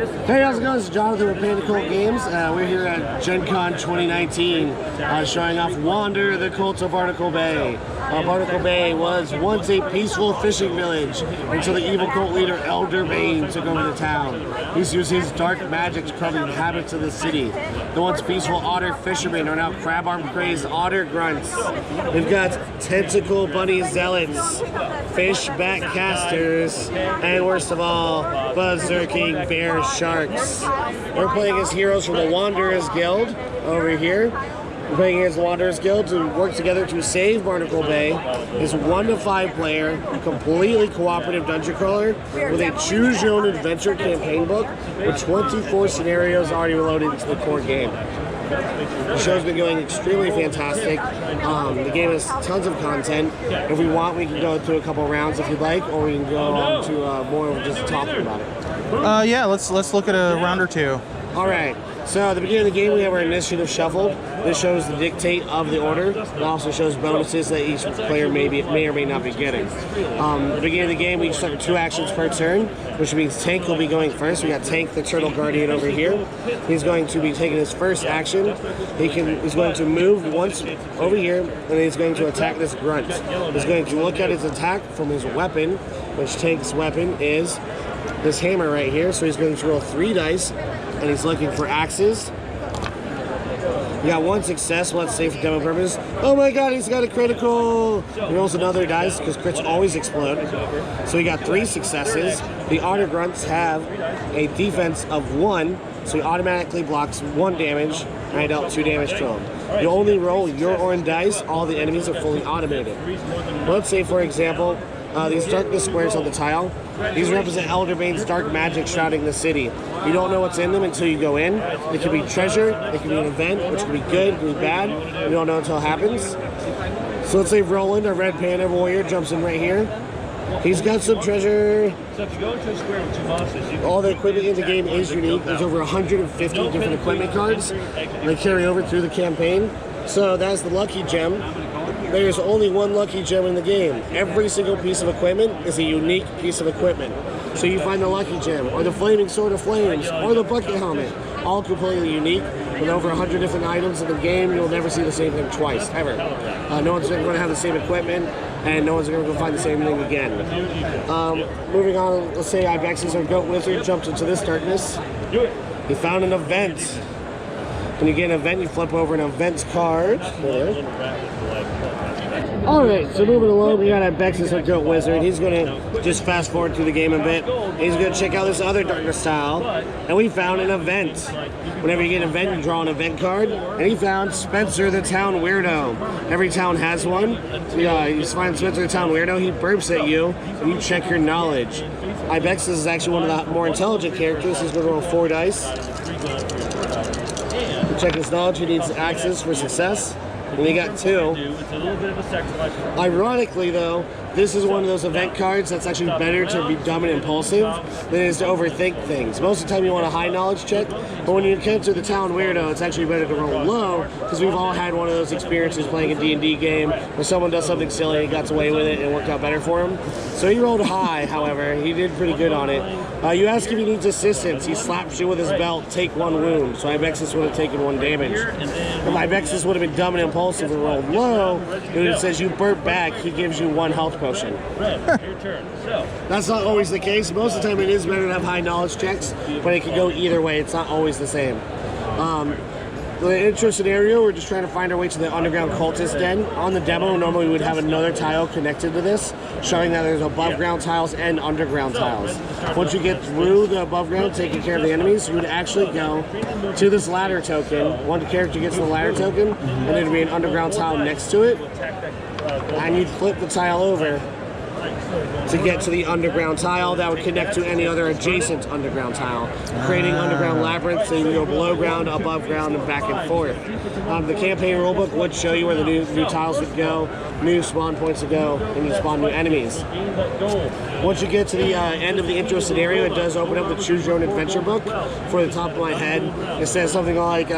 Hey, how's it going? This is Jonathan with Panda Cult Games. We're here at Gen Con 2019 showing off Wander, the Cult of Barnacle Bay. Barnacle Bay was once a peaceful fishing village until the evil cult leader Elder Bane took over the town. He's used his dark magic to corrupt the habits of the city. The once peaceful otter fishermen are now crab-arm crazed otter grunts. We've got tentacle bunny zealots, fish back casters, and worst of all, berserking bear sharks. We're playing as heroes from the Wanderers Guild over here. We're playing as the Wanderers Guild to work together to save Barnacle Bay. It's 1 to 5 player, completely cooperative dungeon crawler with a choose your own adventure campaign book with 24 scenarios already loaded into the core game. The show's been going extremely fantastic. The game has tons of content. If we want, we can go through a couple rounds if you'd like, or we can go on to more of just talking about it. Yeah, let's look at a round or two. All right. So at the beginning of the game, we have our initiative shuffled. This shows the dictate of the order. It also shows bonuses that each player may or may not be getting. At the beginning of the game, we start with 2 actions per turn, which means Tank will be going first. We got Tank, the Turtle Guardian, over here. He's going to be taking his first action. He's going to move once over here, and he's going to attack this grunt. He's going to look at his attack from his weapon, which Tank's weapon is this hammer right here. So he's going to roll 3 dice. And he's looking for axes. We got 1 success, let's say for demo purpose. Oh my god, he's got a critical! He rolls another dice, because crits always explode. So we got 3 successes. The otter grunts have a defense of 1, so he automatically blocks 1 damage, and I dealt 2 damage to him. You only roll your own dice, all the enemies are fully automated. Let's say, for example, these darkness squares on the tile, these represent Elder Bane's dark magic shrouding the city. You don't know what's in them until you go in. It could be treasure, it could be an event, which could be good, it could be bad. You don't know until it happens. So let's say Roland, our red panda warrior, jumps in right here. He's got some treasure. So if you go into a square with 2 monsters, all the equipment in the game is unique. There's over 150 different equipment cards. They carry over through the campaign. So that's the lucky gem. There's only 1 lucky gem in the game. Every single piece of equipment is a unique piece of equipment. So you find the lucky gem, or the flaming sword of flames, or the bucket helmet, all completely unique. With over 100 different items in the game, you'll never see the same thing twice, ever. No one's going to have the same equipment, and no one's going to go find the same thing again. Moving on, let's say Ibex's or Goat Wizard jumps into this darkness. He found an event. When you get an event, you flip over an events card. Alright, so moving along, we got Ibex's or Goat Wizard. He's going to just fast forward through the game a bit. He's going to check out this other darkness tile. And we found an event. Whenever you get an event, you draw an event card. And he found Spencer the Town Weirdo. Every town has one. So, you find Spencer the Town Weirdo, he burps at you, and you check your knowledge. Ibex is actually one of the more intelligent characters. He's going to roll 4 dice. Check his knowledge, he needs axes for success. And he got 2. Ironically though, this is one of those event cards that's actually better to be dumb and impulsive than it is to overthink things. Most of the time you want a high knowledge check, but when you encounter the town weirdo, it's actually better to roll low, because we've all had one of those experiences playing a D&D game where someone does something silly and got away with it and it worked out better for him. So he rolled high, however. He did pretty good on it. You ask if he needs assistance. He slaps you with his belt, take 1 wound. So Ibexis would have taken 1 damage. If Ibexis would have been dumb and impulsive and rolled low, it says you burp back, he gives you 1 health potion. That's not always the case. Most of the time it is better to have high knowledge checks, but it can go either way. It's not always the same. The intro scenario, we're just trying to find our way to the underground cultist den. On the demo, normally we would have another tile connected to this, showing that there's above ground tiles and underground tiles. Once you get through the above ground, taking care of the enemies, you would actually go to this ladder token. One character gets the ladder token, and there'd be an underground tile next to it, and you'd flip the tile over to get to the underground tile that would connect to any other adjacent underground tile, creating underground labyrinths so you can go below ground, above ground, and back and forth. The campaign rulebook would show you where the new tiles would go, new spawn points would go, and you spawn new enemies. Once you get to the end of the intro scenario, it does open up the Choose Your Own Adventure book. For the top of my head, it says something like,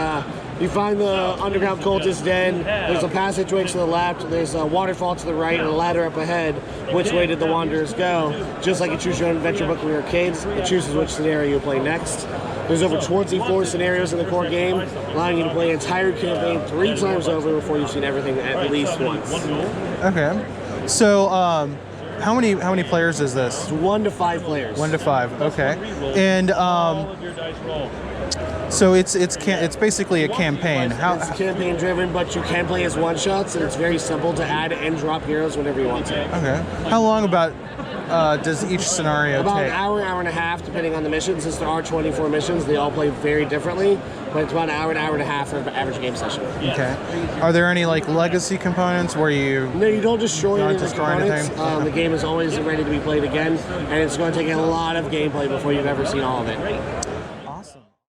You find the underground cultist den. There's a passageway to the left. There's a waterfall to the right and a ladder up ahead. Which way did the wanderers go? Just like you choose your own adventure book when you were kids, it chooses which scenario you play next. There's over 24 scenarios in the core game, allowing you to play an entire campaign 3 times over before you've seen everything at least once. Okay. So, how many players is this? It's 1 to 5 players. 1 to 5. Okay. And so it's basically a campaign. It's campaign driven, but you can play as one shots, and it's very simple to add and drop heroes whenever you want to. Okay. How long about does each scenario about take? An hour and a half, depending on the mission. Since there are 24 missions, they all play very differently, but it's about an hour and a half for an average game session. Okay. Are there any like legacy components where you? No, you don't destroy any of the components. Anything? The game is always ready to be played again, and it's going to take a lot of gameplay before you've ever seen all of it.